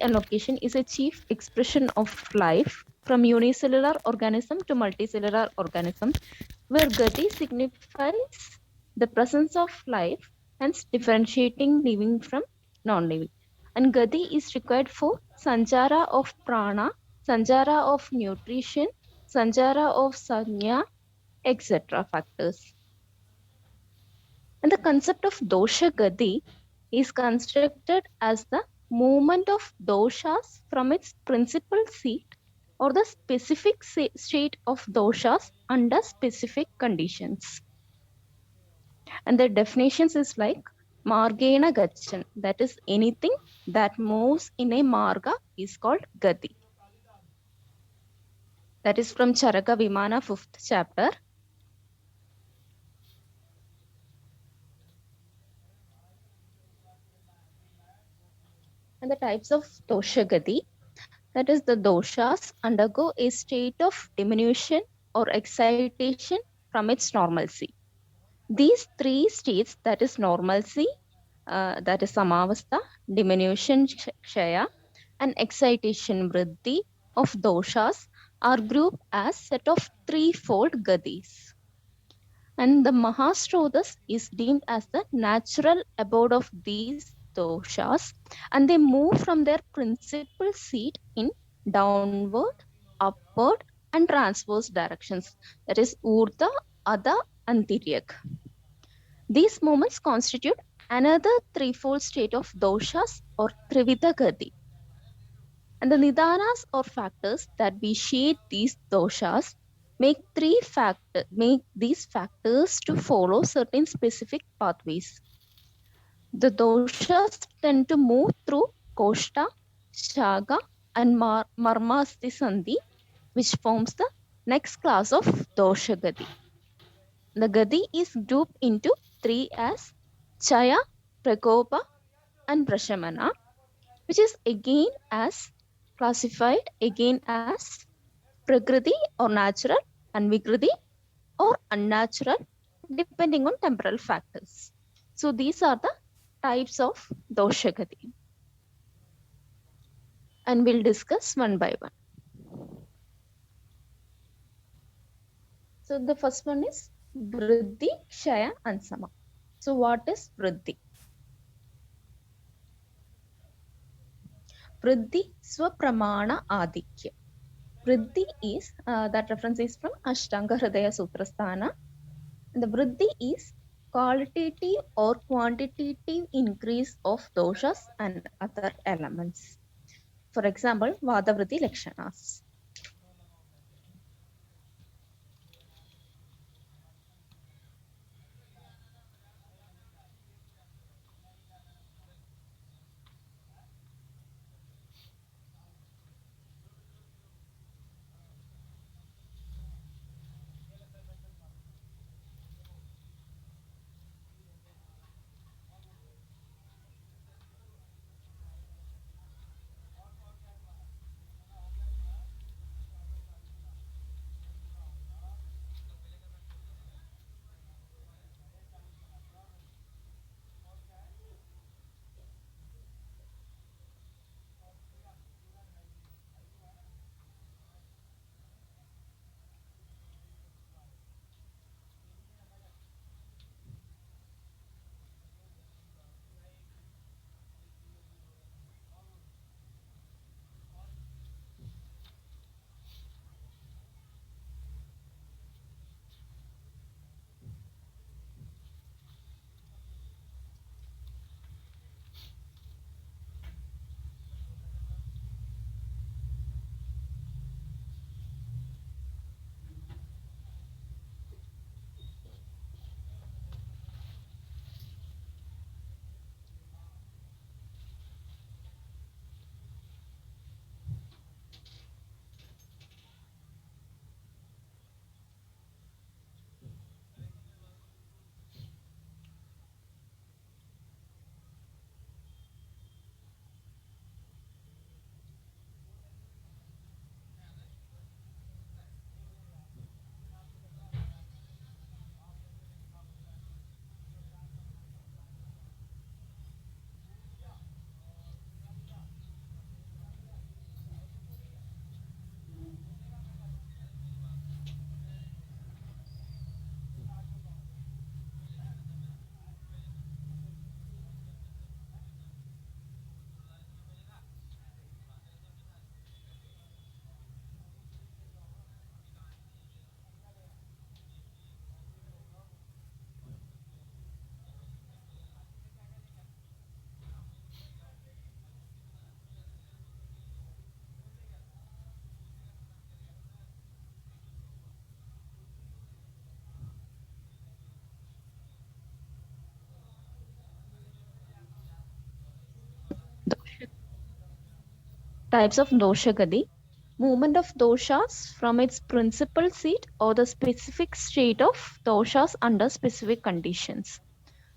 allocation is a chief expression of life from unicellular organism to multicellular organism, where Gati signifies the presence of life, hence differentiating living from non-living. And Gati is required for Sanchara of prana, Sanchara of nutrition, Sanchara of sanya, etc. factors. And the concept of dosha Gati is constructed as the movement of doshas from its principal seat or the specific state of doshas under specific conditions. And the definitions is like margena gachan, that is anything that moves in a marga is called gati. That is from Charaka Vimana 5th chapter. And the types of dosha gati, that is the doshas undergo a state of diminution or excitation from its normalcy. These three states, that is normalcy, that is samavastha, diminution kshaya, and excitation vriddhi of doshas are grouped as set of threefold gadis. And the Mahasrodhas is deemed as the natural abode of these doshas, and they move from their principal seat in downward, upward, and transverse directions, that is Urdha, Adha, and Tiryak. These movements constitute another threefold state of doshas or Trivida Gati. And the nidanas or factors that vitiate these doshas make these factors to follow certain specific pathways. The doshas tend to move through koshta, shaga, and marmasthi sandhi, which forms the next class of dosha gati. The gati is grouped into three as chaya, prakopa, and prashamana, which is again as classified again as prakriti or natural and vikriti or unnatural depending on temporal factors. So these are the types of doshagati, and we'll discuss one by one. So the first one is vriddhi, kshaya, and sama. So what is vriddhi? Vriddhi swapramana adikya. Vriddhi is, that reference is from Ashtanga Hridaya Sutrasthana. The vriddhi is qualitative or quantitative increase of doshas and other elements. For example, Vadavriddhi Lakshanas. Types of doshagati. Movement of doshas from its principal seat or the specific state of doshas under specific conditions.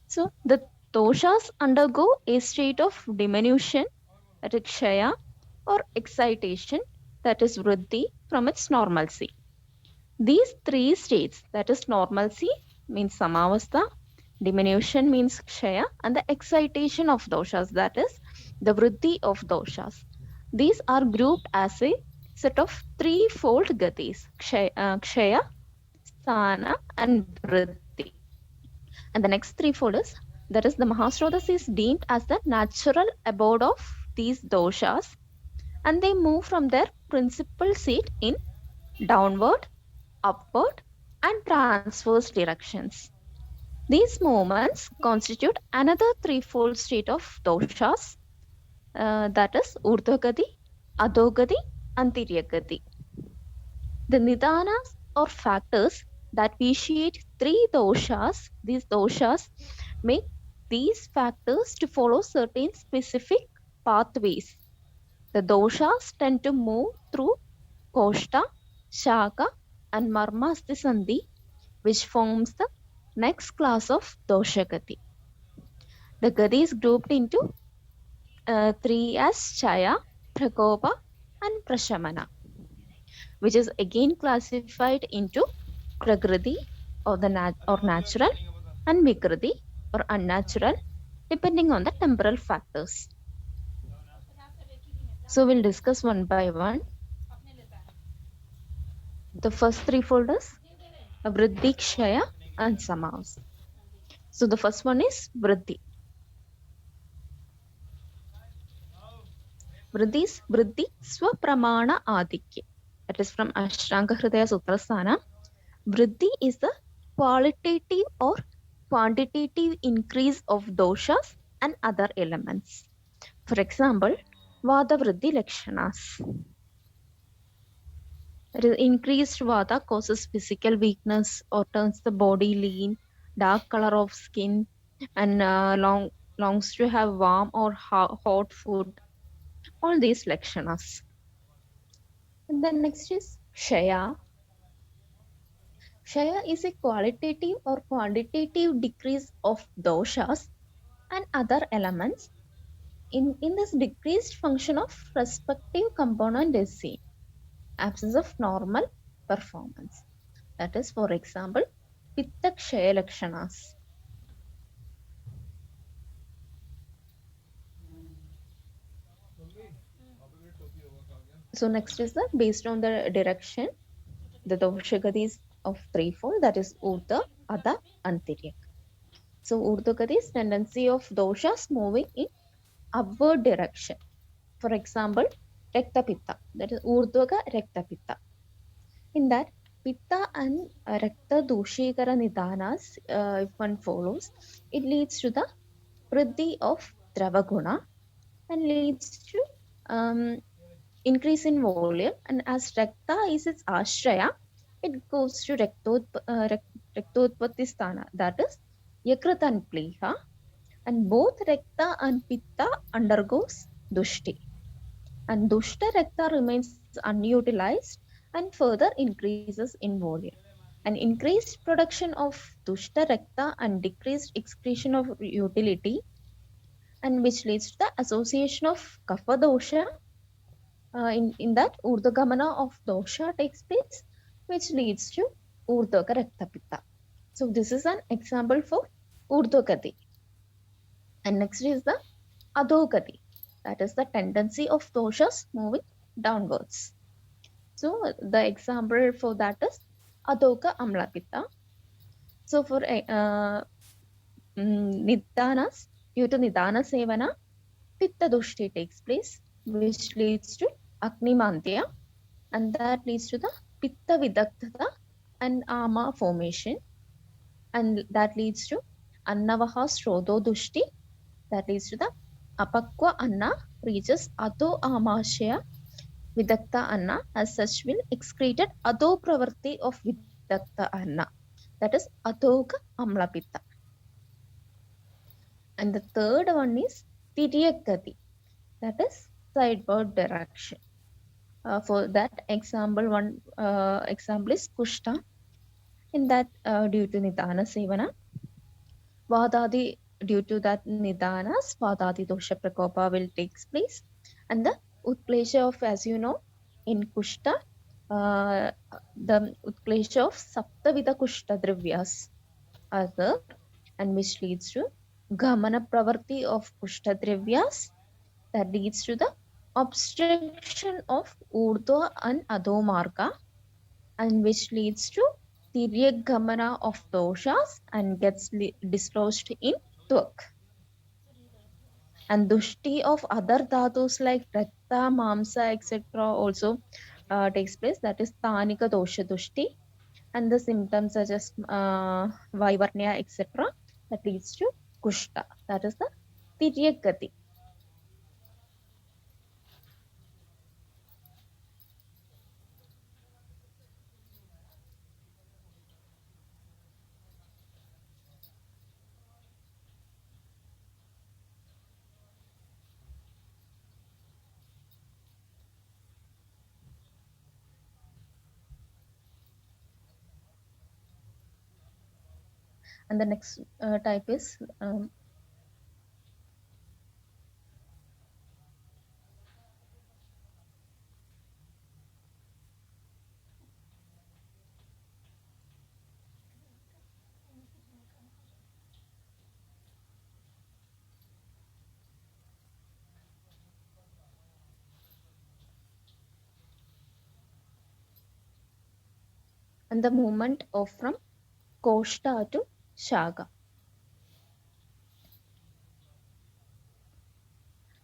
So the doshas undergo a state of diminution, that is kshaya, or excitation, that is vriddhi, from its normalcy. These three states, that is normalcy means samavastha, diminution means kshaya, and the excitation of doshas, that is the vriddhi of doshas. These are grouped as a set of threefold gatis, kshaya, sthana, and vriddhi. And the next threefold is, that is the Mahasrotas is deemed as the natural abode of these doshas, and they move from their principal seat in downward, upward, and transverse directions. These movements constitute another threefold state of doshas, that is Urdhvagati, Adhogati, and Tiryagati. The nidanas or factors that vitiate three doshas, these doshas make these factors to follow certain specific pathways. The doshas tend to move through Koshta, Shaka, and Marmasthi Sandhi, which forms the next class of doshagati. The gati is grouped into three as Chaya, Prakopa, and Prashamana, which is again classified into Prakriti or natural, and Vikriti or unnatural, depending on the temporal factors. So we'll discuss one by one. The first three folders, Vriddhi, Kshaya, and Samavas. So the first one is Vriddhi. Vriddhi is Vriddhi Swapramana Adikya. That is from Ashtanga Hridaya Sutrasthana. Vriddhi is the qualitative or quantitative increase of doshas and other elements. For example, Vata Vriddhi Lakshanas. Increased Vata causes physical weakness or turns the body lean, dark color of skin, and longs to have warm or hot food. All these Lakshanas. And then next is Kshaya. Kshaya is a qualitative or quantitative decrease of doshas and other elements. In this decreased function of respective component is seen. Absence of normal performance. That is, for example, Pitta Kshaya Lakshanas. So next is the based on the direction, the doshagatis of threefold, that is Urdhva, Adha, and Tiryak. So Urdhvagati is tendency of doshas moving in upward direction. For example, Rekta Pitta, that is Urdhvaga Rekta Pitta. In that, Pitta and Rekta Doshikara Nidanas, if one follows, it leads to the Vriddhi of Dravaguna and leads to increase in volume. And as Rekta is its Ashraya, it goes to Rektotpatti Sthana, that is Yakrat and Pliha. And both Rekta and Pitta undergoes Dushti. And Dushta Rekta remains unutilized and further increases in volume. An increased production of Dushta Rekta and decreased excretion of utility, and which leads to the association of Kapha dosha. In that, Urdhvagamana of dosha takes place, which leads to Urdhvaga Rekta Pitta. So this is an example for Urdhvagati. And next is the Adhogati. That is the tendency of doshas moving downwards. So the example for that is Adhoka Amla Pitta. So for Nidanas, due to Nidana Sevana, Pitta Dushti takes place, which leads to Agni Mantya, and that leads to the Pitta Vidakthata and Ama formation, and that leads to Annavaha Srodho Dushti, that leads to the Apakwa Anna reaches Adho Amashya Vidakta Anna, as such will excreted Adho Pravarti of Vidakta Anna, that is Adhoga Amla Pitta. And the third one is Tiryakati, that is sideward direction. For that example, one example is Kushta. In that, due to Nidana Sevana, Vadadi, due to that Nidanas, Vadadi Dosha Prakopa will takes place. And the Utklesha of, as you know, in Kushta, the Utklesha of Saptavida Kushta Drivyas are there, and which leads to Gamana Pravarti of Kushta Drivyas, that leads to the obstruction of Urdhva and Adho Marga, and which leads to Tiryagamana of doshas and gets dislodged in Tvak. And Dushti of other dhatus like Ratta, Mamsa, etc. also takes place. That is Tanika Dosha Dushti. And the symptoms such as Vaivarnya, etc. that leads to Kushta. That is the Tiryagati. And the next type is and the movement of from Koshta to Shaga.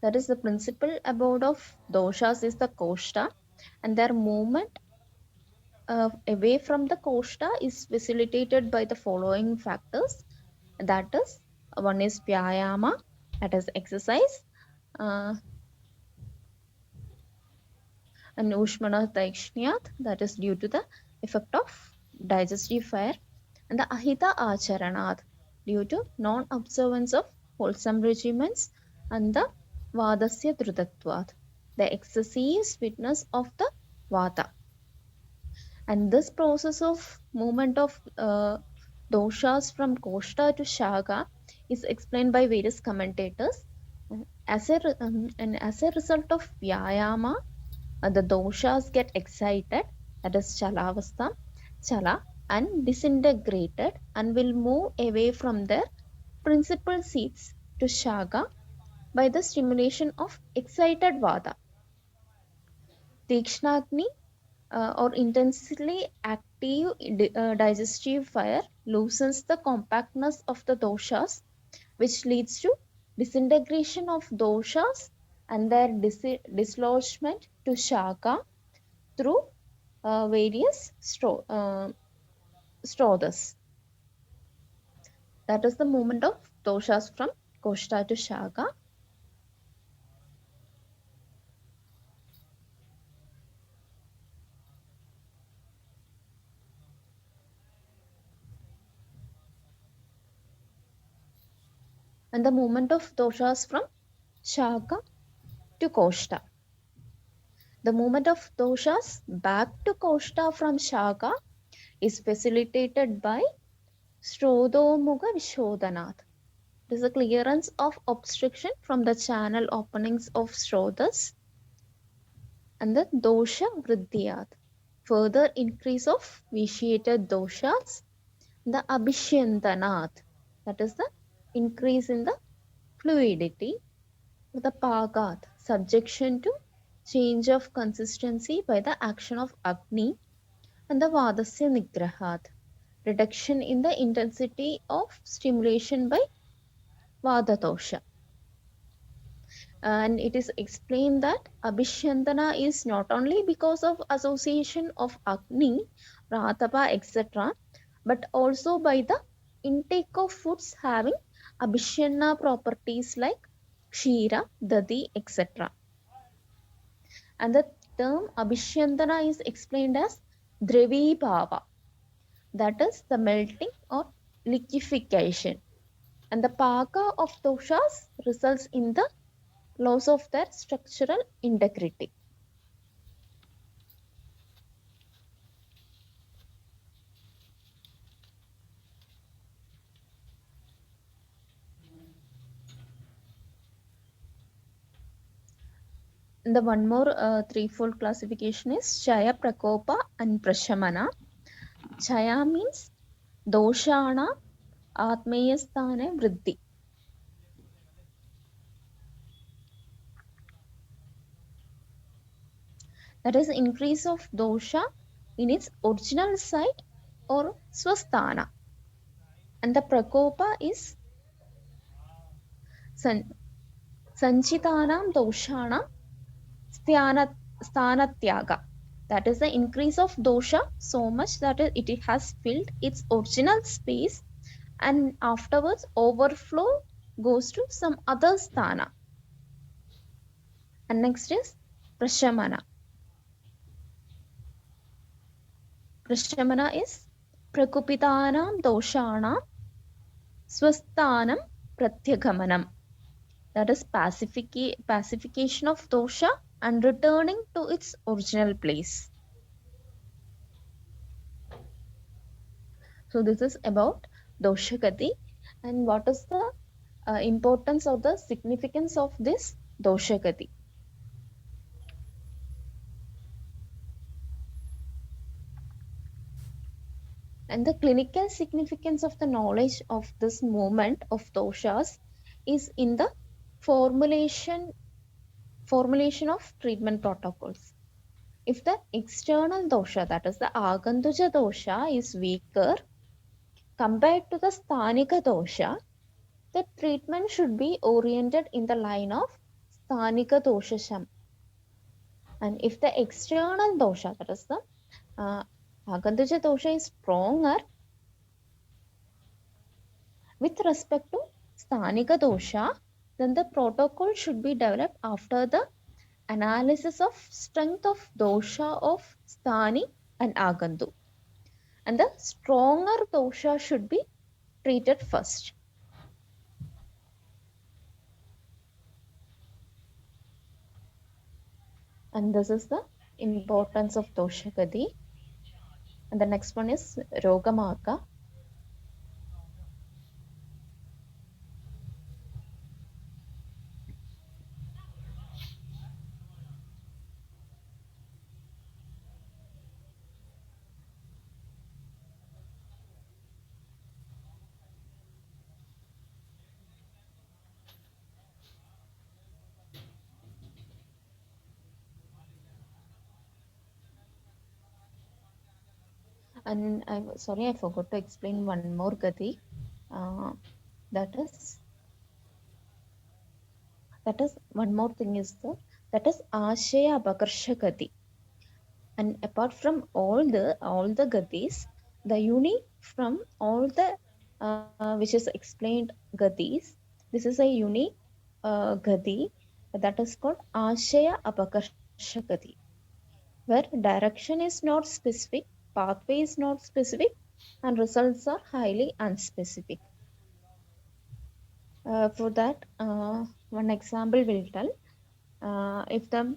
That is the principal abode of doshas is the Koshta, and their movement away from the Koshta is facilitated by the following factors. That is, one is Vyayama, that is exercise, and Ushmana Taikshniyat, that is due to the effect of digestive fire, and the Ahita Acharanat, due to non-observance of wholesome regimens, and the Vadasya Drutatvat, the excessive sweetness of the Vata. And this process of movement of doshas from Koshta to Shaga is explained by various commentators. As a result of Vyayama, the doshas get excited, that is Chala, and disintegrated, and will move away from their principal seats to Shaga by the stimulation of excited Vata. Tikshnagni or intensely active digestive fire loosens the compactness of the doshas, which leads to disintegration of doshas and their dislodgement to Shaka through various strothas. That is the movement of doshas from Koshta to Shaka. And the movement of doshas from Shaka to Koshta. The movement of doshas back to Koshta from Shaka is facilitated by Strodhomuga Vishodhanat. It is the clearance of obstruction from the channel openings of Srodhas, and the dosha vriddhiyat, further increase of vitiated doshas, the abhishyantanat, that is the increase in the fluidity, the pagat, subjection to change of consistency by the action of Agni, and the vadasya nigrahat, reduction in the intensity of stimulation by Vadatosha. And it is explained that Abhishyantana is not only because of association of Agni, Pratapa, etc., but also by the intake of foods having Abhishyana properties like Kshira, Dadi, etc. And the term Abhishyantana is explained as Drevi Bhava, that is the melting or liquefaction. And the Paka of doshas results in the loss of their structural integrity. The one more threefold classification is Chaya, Prakopa, and Prashamana. Chaya means doshana atmeyasthane vriddhi. That is increase of dosha in its original site or swasthana. And the Prakopa is sanchitanam doshanam sthanatyaga. That is the increase of dosha so much that it has filled its original space and afterwards overflow goes to some other sthana. And next is prashamana. Prashamana is prakupitanam doshana swasthanam pratyagamanam. That is pacification of dosha and returning to its original place. So this is about doshagati. And what is the importance or the significance of this doshagati? And the clinical significance of the knowledge of this movement of doshas is in the formulation of treatment protocols. If the external dosha, that is the agantuja dosha, is weaker compared to the sthanika dosha, the treatment should be oriented in the line of sthanika dosha sham. And if the external dosha, that is the agantuja dosha, is stronger with respect to sthanika dosha, then the protocol should be developed after the analysis of strength of dosha of sthani and agantu. And the stronger dosha should be treated first. And this is the importance of doshagati. And the next one is rogamarga. And I'm sorry, I forgot to explain one more gati. That is one more thing is that is ashaya abakarsha gati. And apart from all the gatis, the unique from all the which is explained gatis, this is a unique gati that is called ashaya apakarsha gati, where direction is not specific, pathway is not specific, and results are highly unspecific. For that, one example will tell if the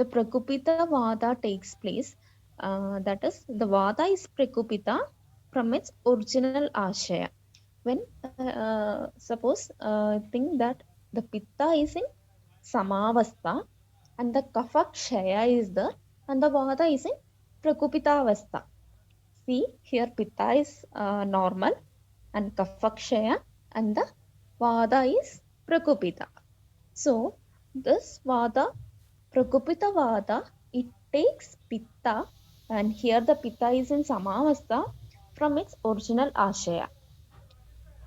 Prakupita Vada takes place, that is, the Vada is Prakupita from its original Ashaya. When suppose think that the Pitta is in Samavastha and the Kapha Kshaya is there and the Vada is in Prakupita Avastha. See, here Pitta is normal and Kapha Kshaya and the Vada is Prakupita. So, this Vada, Prakupita Vada, it takes Pitta, and here the Pitta is in Samavastha from its original Ashaya.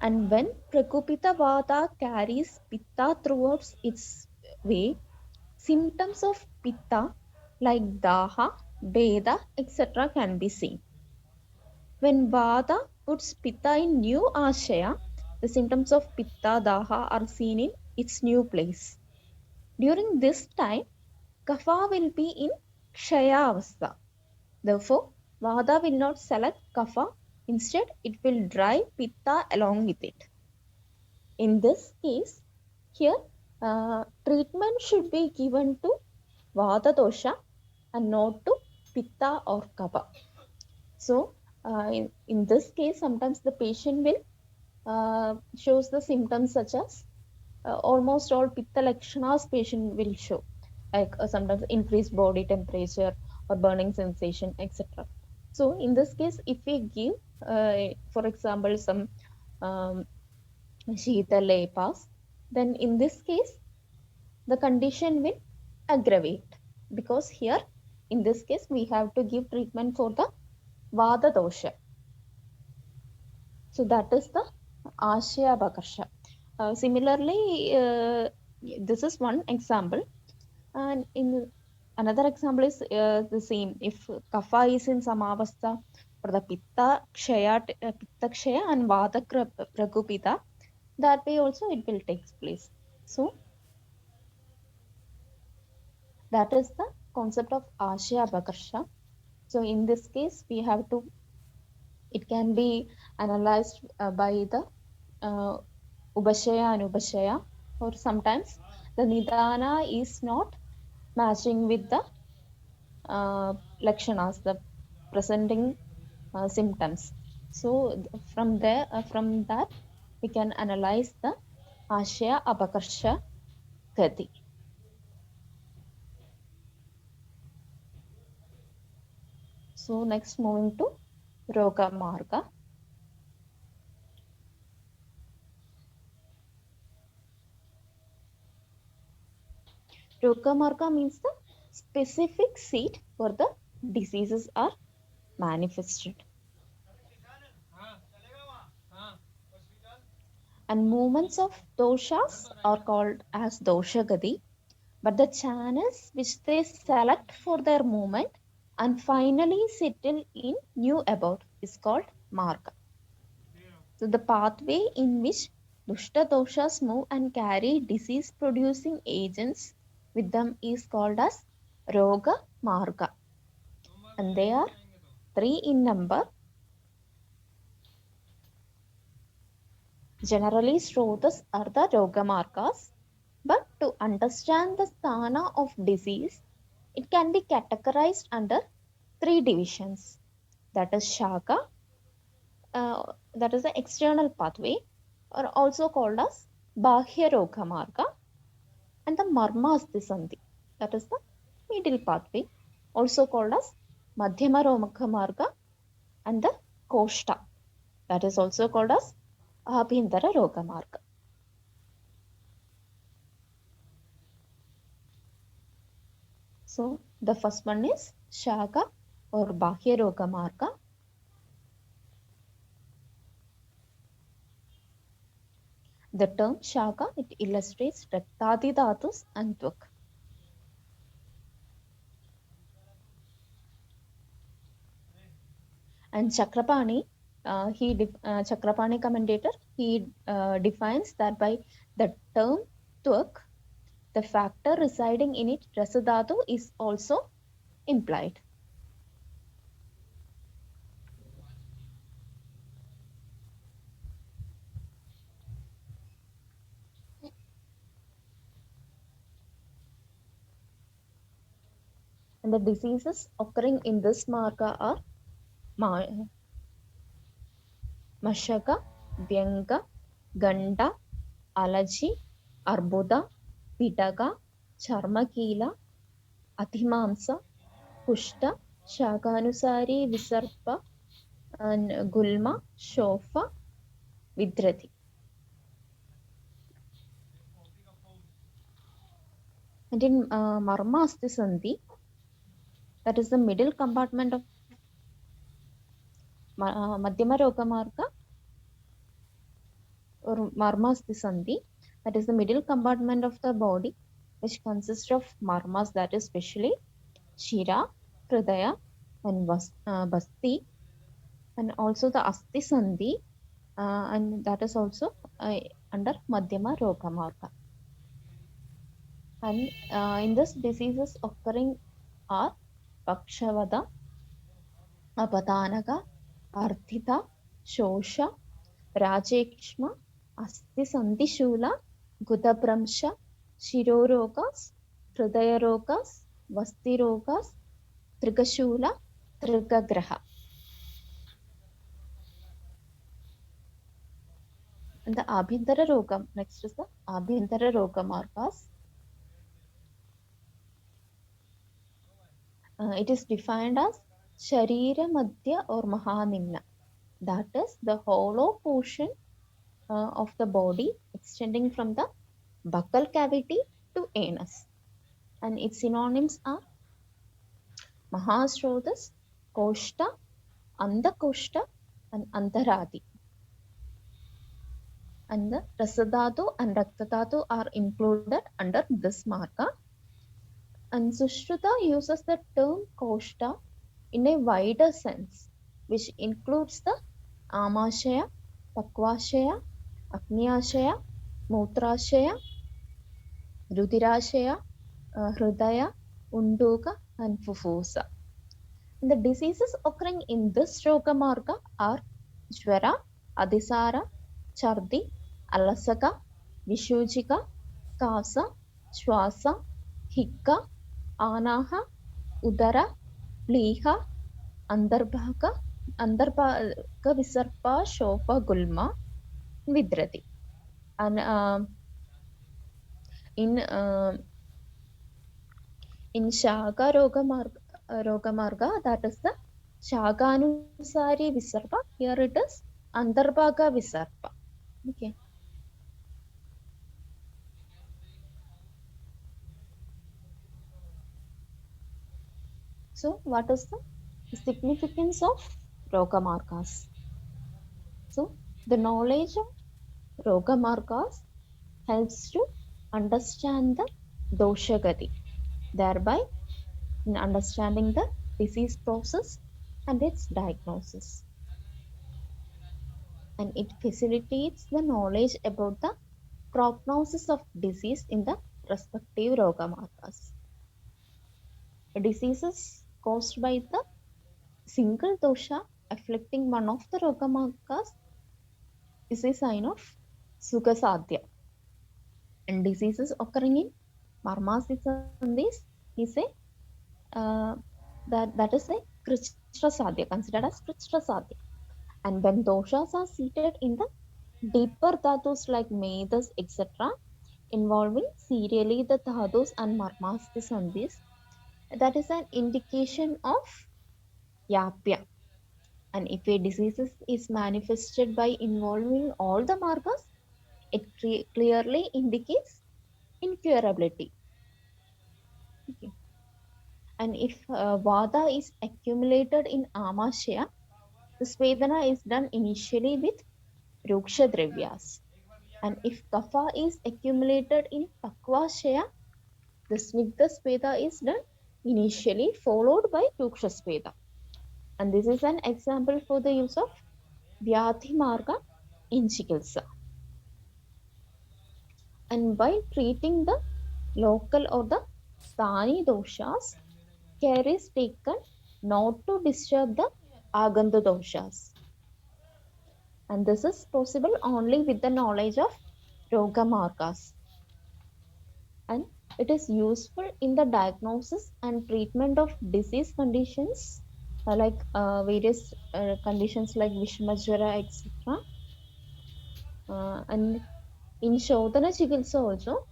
And when Prakupita Vada carries Pitta throughout its way, symptoms of Pitta like Daha, Beda, etc. can be seen. When Vada puts Pitta in new Ashaya, the symptoms of Pitta, Daha are seen in its new place. During this time, Kapha will be in Kshaya Avastha. Therefore, Vada will not select Kapha. Instead, it will drive Pitta along with it. In this case, Here, treatment should be given to Vata dosha and not to Pitta or Kapha. So, in this case, sometimes the patient will shows the symptoms such as almost all Pitta Lakshanas patient will show, like sometimes increased body temperature or burning sensation, etc. So, in this case, if we give, for example, some um, Shita lepas, then in this case, the condition will aggravate because here, in this case, we have to give treatment for the Vada dosha. So that is the Ashya Bakarsha. Similarly, this is one example, and in another example is the same. If Kapha is in Samavastha or the Pitta Kshaya and Vata Pragupita, that way also it will take place. So that is the concept of Ashya Bakarsha. So in this case, we have to. It can be analyzed by the uh, Ubashaya and Ubashaya, or sometimes the Nidana is not matching with the Lakshanas, the presenting symptoms. So from that, we can analyze the Ashya Abakarsha Gati. So next moving to Roga Marga. Roga Marga means the specific seat where the diseases are manifested. And movements of doshas are called as dosha gati, but the channels which they select for their movement and finally settle in new abode is called marga. So the pathway in which dushta doshas move and carry disease producing agents with them is called as roga marga, and they are 3 in number. Generally, Srotas are the Rogamarkas, but to understand the sthana of disease, it can be categorized under 3 divisions. That is Shaka, that is the external pathway, or also called as Bahya Rogamarga, and the Marmasthi Sandhi, that is the middle pathway, also called as Madhyama Rogamarga, and the Koshta, that is also called as Abhindara Rogamarga. So the first one is Shaka or Bahya Roga Marga. The term Shaka, it illustrates Raktadi Dhatus and Dvak. And Chakrapani, Chakrapani commentator, he defines that by the term Dvak, the factor residing in it, Rasadhatu, is also implied. And the diseases occurring in this marga are Mashaka, Vyanga, Ganda, Alaji, Arbuda, Pitaga, Charmakila, Athimamsa, Kushta, Shakanusari, Visarpa, and Gulma, Shofa, Vidrati. And in Marmasthi Sandhi, that is the middle compartment of Madhyama Rogamarga or Marmasthi Sandhi, that is the middle compartment of the body, which consists of marmas, that is especially Shira, Hridaya, and Basti, and also the Asti Sandhi, and that is also under Madhyama Rogamarga. And in this, diseases occurring are Pakshavada, Apadanaka, Ardhita, Shosha, Rajekshma, Asti Sandhi Shula, Gudabramsha, Shirorogas, Hridayarogas, Vastirogas, Trigashula, Trigagraha. And the Abhintara Rogam, next is the Abhintara Rogamargas. It is defined as Sharira Madhya or Mahanimna. That is the hollow portion of the body extending from the buccal cavity to anus. And its synonyms are Mahasrodhas, Koshta, Andakoshta, and Antaradi. And the Rasadhatu and Raktadhatu are included under this marga. And Sushruta uses the term Koshta in a wider sense, which includes the Amashaya, Pakvashaya, Agnyashaya, Mutrashaya, Rudirashaya, Hridaya, Unduka, and Fufusa. The diseases occurring in this Roga Marga are Jwara, Adisara, Chardi, Alasaka, Vishujika, Kasa, Shwasa, Hikka, Anaha, Udara, Pliha, Andarbhaka, Visarpa, Shopa, Gulma, Vidrati. And in Shaka Rogamarga, that is the Shakanusari Visarpa. Here it is Andarbhaga Visarpa. Okay. So, what is the significance of Rogamargas? So, the knowledge of Rogamargas helps to understand the Doshagati, thereby in understanding the disease process and its diagnosis. And it facilitates the knowledge about the prognosis of disease in the respective Rogamargas. Diseases caused by the single dosha afflicting one of the Rogamargas is a sign of Sugasadhya. And diseases occurring in Marmasisandhis is that is a Krishtrasadhya, considered as Krishtrasadhya. And when doshas are seated in the deeper dhatus like Medas, etc., involving serially the dhatus and Marmasisandhis, that is an indication of Yapya. And if a disease is manifested by involving all the margas, it clearly indicates incurability. Okay. And if vada is accumulated in amashya, the svedana is done initially with ruksha dravyas. And if kapha is accumulated in pakvashya, the snigdha sveda is done initially followed by ruksha sveda. And this is an example for the use of vyadhi marga in chikitsa. And by treating the local or the sthani doshas, care is taken not to disturb the aganda doshas. And this is possible only with the knowledge of Roga Margas. And it is useful in the diagnosis and treatment of disease conditions like various conditions like Vishmajwara, etc. And in Shodhana Chikitsa also,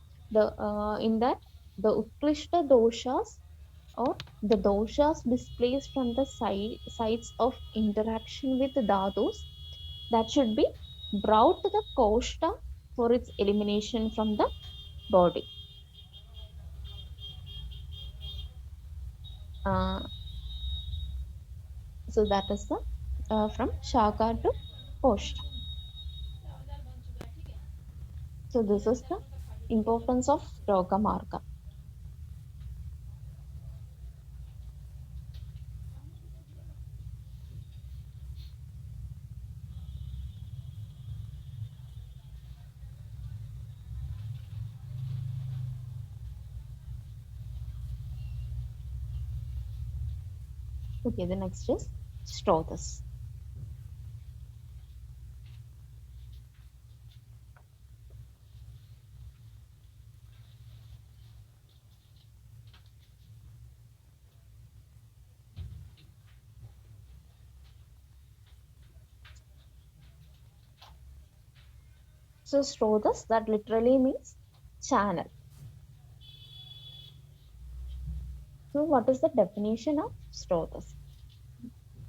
in that the Utkrishta doshas or the doshas displaced from the sites of interaction with dhatus that should be brought to the koshta for its elimination from the body. So that is the from shaka to koshta. So this is the importance of Roga Marga. Okay, the next is Strothas. So Srotas, that literally means channel. So what is the definition of Srotas?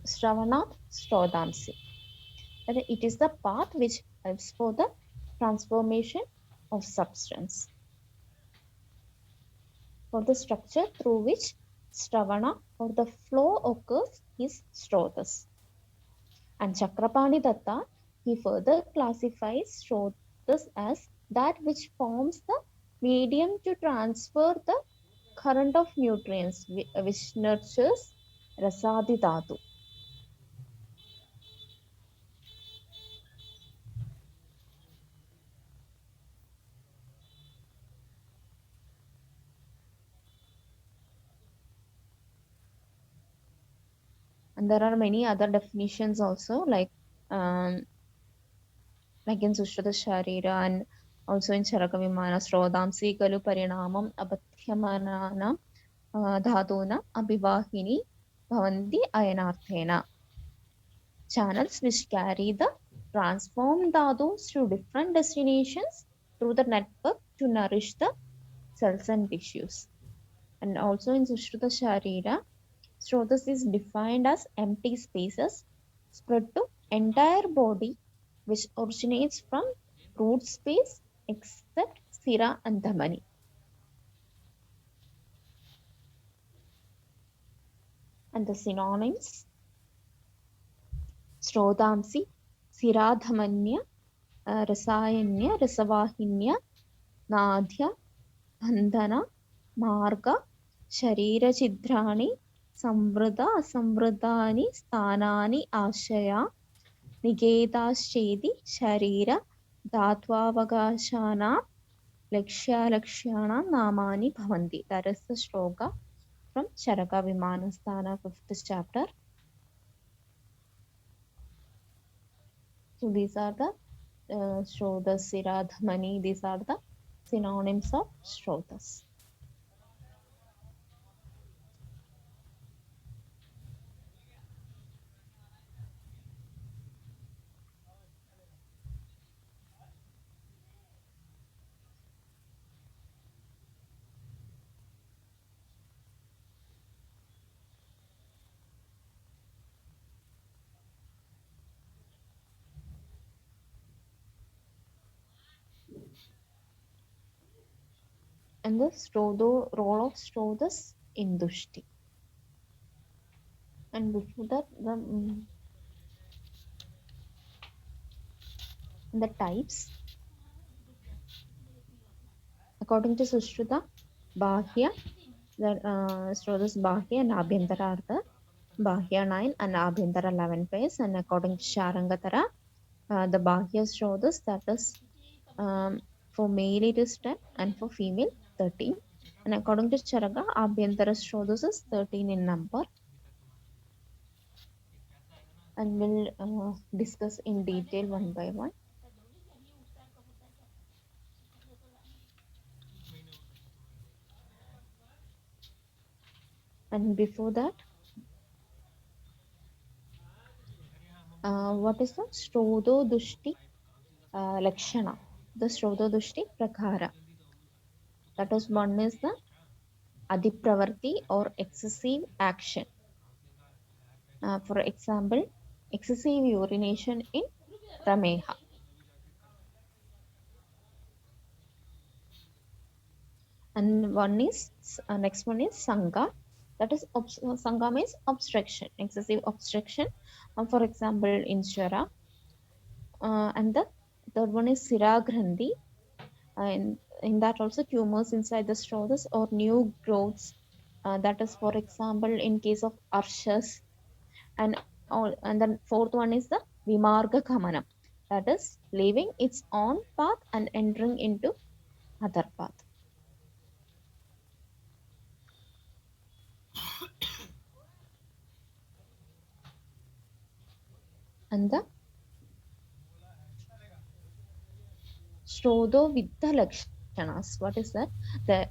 Shravanat Srodamsi. That it is the path which helps for the transformation of substance. For the structure through which Stravana or the flow occurs is Srotas. And Chakrapani Datta, he further classifies Srotas as that which forms the medium to transfer the current of nutrients which nurtures Rasadi Dhatu. And there are many other definitions also, like in Sushruta Sharira and also in Charaka Vimana Srodamsi Kalu Parinamam Abhathyamanana Dhatuna Abhivahini Bhavanti Ayanarthena. Channels which carry the transformed dhatus to different destinations through the network to nourish the cells and tissues. And also in Sushruta Sharira, Srotas is defined as empty spaces spread to entire body which originates from root space except Sira and Dhamani. And the synonyms: Srodamsi, Siradhamanya, Rasayanya, Rasavahinya, Nadhya, Bandhana, Marga, Sharira Chidrani, Samvrida, Asamvridani, Sthanani, Ashaya, Nigedaschedi, Sharira, Dhatvavagashana, Lakshya Namani Bhavanti. That is the shloka from Charaka Vimanasthana, 5th chapter. So these are the Shrotas, Siradhamani, these are the synonyms of Shrotas. And the role of Srotas in Dushti. And before that, the types. According to Sushruta, Bahya, Srotas Bahya and Abhyantara are the Bahya 9 and Abhyantara 11 pairs. And according to Sharangatara, the Bahya Srotas, that is for male it is 10 and for female 13. And according to Charaka, Abhyantara Srotas is 13 in number. And we'll discuss in detail one by one. And before that, what is the Srodo Dushti Lakshana? The Srodo Dushti Prakara. That is, one is the Adipravarti or excessive action. For example, excessive urination in Prameha. And one is next one is Sangha. That is Sangha means obstruction, excessive obstruction. For example, in Shara. And the third one is Sira Grandhi. And in that also tumors inside the Srotas or new growths. That is, for example, in case of Arshas. And the fourth one is the Vimarga Kamanam. That is, leaving its own path and entering into other path. And the Shrodo Vidya Lakshanas. What is that? The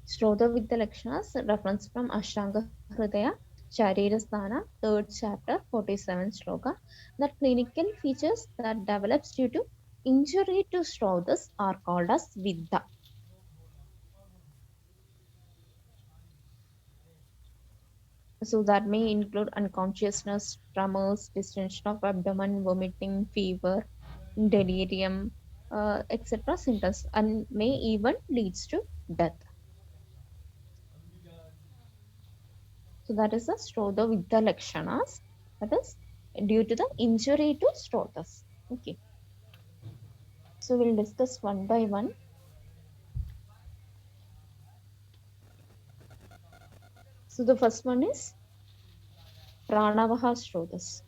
Shrodo Vidya Lakshanas reference from Ashtanga Hridaya, Sharirasthana, 3rd chapter, 47th shloka. The clinical features that develops due to injury to Srodhas are called as Viddha. So that may include unconsciousness, tremors, distension of abdomen, vomiting, fever, delirium, etc. symptoms, and may even leads to death. So that is the Srodha Viddha Lakshanas. That is due to the injury to Srodhas. Okay. So we'll discuss one by one. So the first one is Pranavaha Srodhas.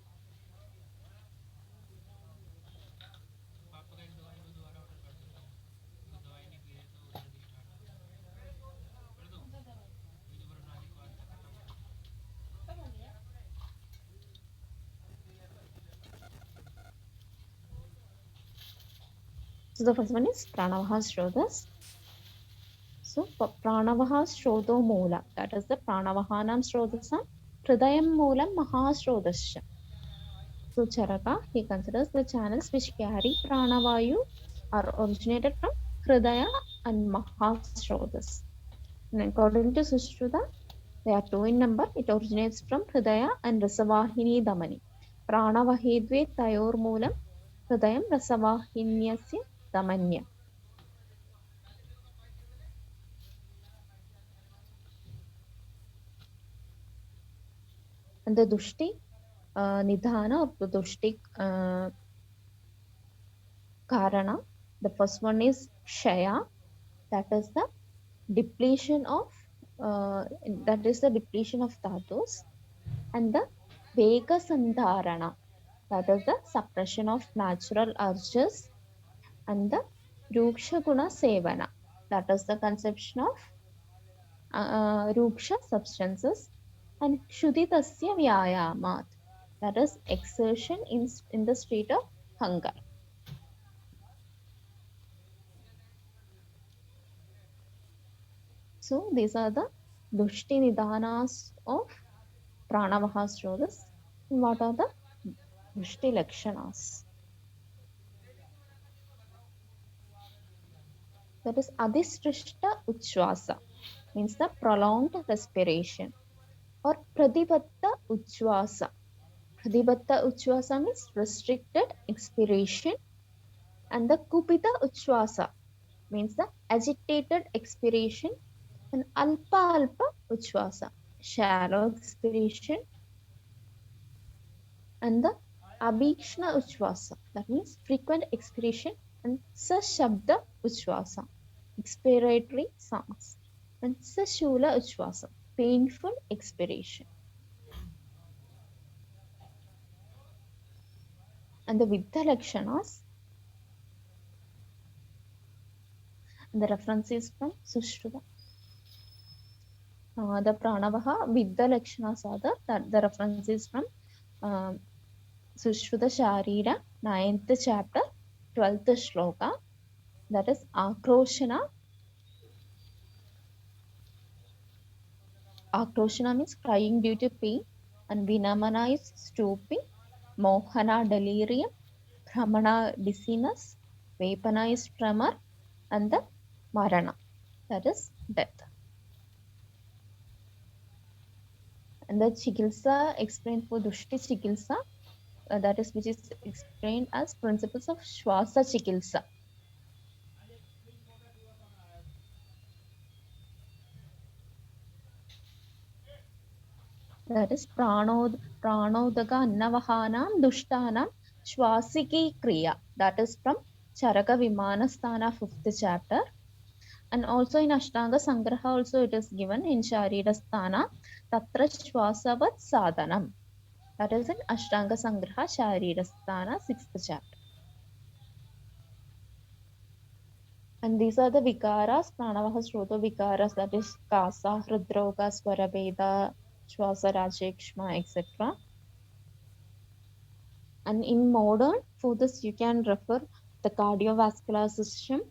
So the first one is Pranavaha Srodhas. So Pranavaha Srodho Moola. That is the Pranavahanam Srodhasa. Hridayam Moolam Mahasrodhasya. So Charaka, he considers the channels which carry Pranavayu are originated from Hridaya and Mahasrodhas. And according to Sushruta, they are two in number. It originates from Hridaya and Rasavahini Damani. Pranavahedve Tayor Moolam Hridayam Rasavahinyasya Damanya. And the Dushti Nidhana or the Dushti Karana. The first one is Shaya, that is the depletion of dhatus, and the Vega Sandharana, that is the suppression of natural urges, and the Ruksha Guna Sevana, that is the conception of Ruksha substances, and Shuddhitasya Vyayamat, that is exertion in the state of hunger. So these are the Dushti Nidhanas of Pranavaha Srodhas. What are the Dushti Lakshanas? That is Adhistrishta Uchvasa, means the prolonged respiration, or Pradibatta Uchvasa. Pradibatta Uchvasa means restricted expiration, and the Kupita Uchvasa means the agitated expiration, and Alpa Alpa Uchvasa, shallow expiration, and the Abhikshna Uchvasa, that means frequent expiration, and Sashabda Uchvasa, expiratory sounds, and Sashula Uchvasa, painful expiration. And the Viddha Lakshanas, and the reference is from Sushruta. The Pranavaha Viddha Lakshanas are the reference is from Sushruta Sharira, 9th chapter, 12th shloka, that is Akroshana. Akroshana means crying due to pain, and Vinamana is stooping, Mohana delirium, Brahmana dizziness, Vepana is tremor, and the Marana, that is death. And the Chikilsa explained for Dushti Chikilsa, that is which is explained as principles of Shwasa Chikilsa. That is Pranodaka Annavahanam Dushtanam Shwasiki Kriya. That is from Charaka Vimanasthana 5th chapter. And also in Ashtanga Sangraha also it is given in Sharirasthana Tatra Shwasavat Sadhanam. That is in Ashtanga Sangraha Sharirasthana 6th chapter. And these are the Vikaras, Pranavaha Shrota Vikaras, that is Kasa, Hridroga, Swarabheda, Shwasa Rajekshma, etc. And in modern, for this you can refer the cardiovascular system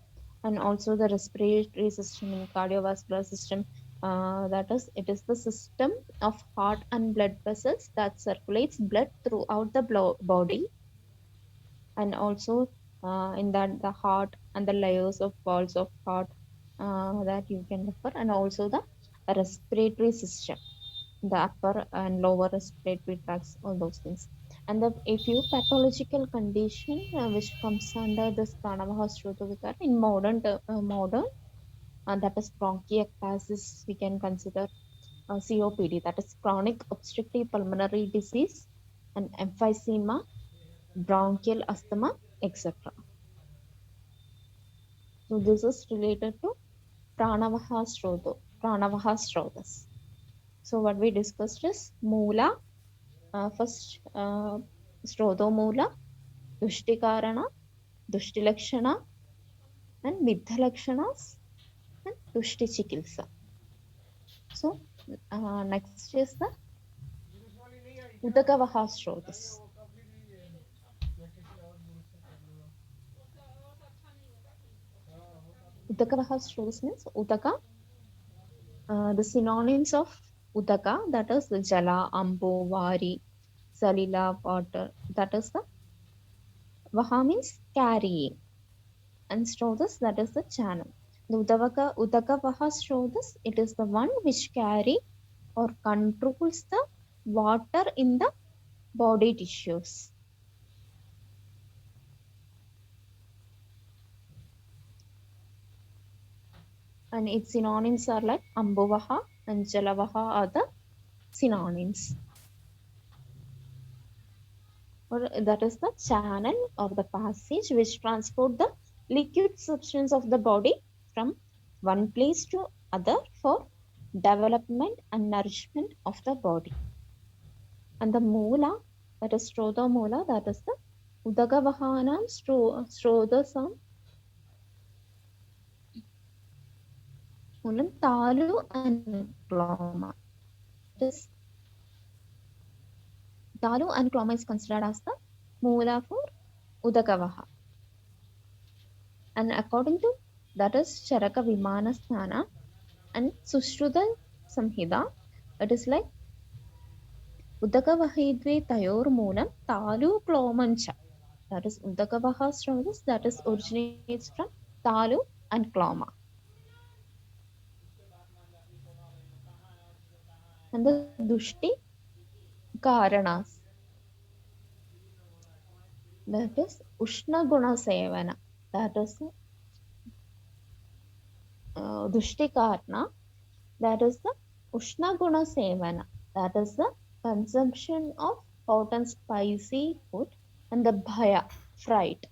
and also the respiratory system in cardiovascular system, That is, it is the system of heart and blood vessels that circulates blood throughout the body, and also in that the heart and the layers of walls of heart that you can refer, and also the respiratory system, the upper and lower respiratory tracts, all those things. And a few pathological condition which comes under this Pranavaha Shrutavikara in modern, that is bronchiectasis, we can consider COPD, that is chronic obstructive pulmonary disease, and emphysema, bronchial asthma, etc. So this is related to Pranavaha Srotas. So what we discussed is Moola, first Sroto Moola, Dushtikarana, Dushtilakshana, and Middhalakshanas, and Dushtichikilsa. So next is the Udakavaha Srotas. Udakavaha Srotas means Udaka. The synonyms of Udaka, that is the Jala, Ambo, Vari, Salila, water, that is the Vaha means carrying, and Srotas, that is the channel. The Udaka Vaha Srotas, it is the one which carry or controls the water in the body tissues. And its synonyms are like Ambuvaha and Jalavaha are the synonyms. Or that is the channel or the passage which transport the liquid substance of the body from one place to other for development and nourishment of the body. And the Moola, that is Shrota Moola, that is the Udagavahanam Srodasam Moolam Talu and Kloma. That is Talu and Kloma is considered as the Moola for Udagavaha. And according to that is Charaka Vimana Sthana and Sushruta Samhita, it is like Udagavahidve Tayor Moolam Talu Klomancha. That is Udagavaha Srodus, that is originates from Talu and Kloma. And the Dushti Karanas, that is Ushna Guna Sevana, that is Dushti Karna, that is the Ushna Guna Sevana, that is the consumption of hot and spicy food, and the Bhaya, fright,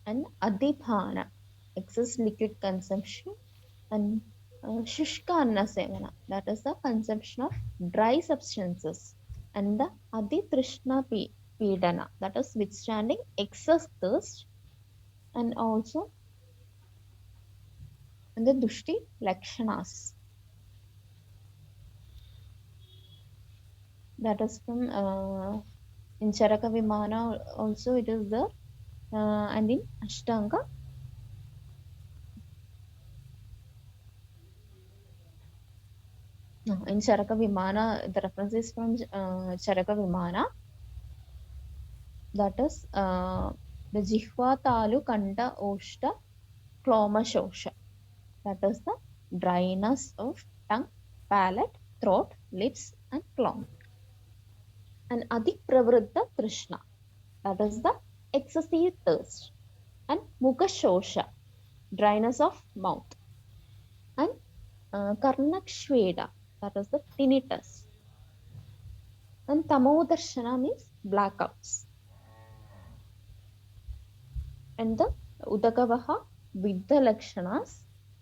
and Adibhana, excess liquid consumption, and Shushka Anna Sevana, that is the consumption of dry substances, and the Aditrishna Pidana, that is withstanding excess thirst, and also and the Dushti Lakshanas, that is from in Charaka Vimana also it is there, and in Ashtanga. No, in Charaka Vimana, the reference is from Charaka Vimana, that is the Jihva Talu Kanda Oshta Kloma Shosha, that is the dryness of tongue, palate, throat, lips, and clom. And Adipravritta Trishna, that is the excessive thirst, and Mukha Shosha, dryness of mouth, and Karnakshveda, that is the tinnitus, and Tamodarshana means blackouts. And the Udagavaha Viddha Lakshanas,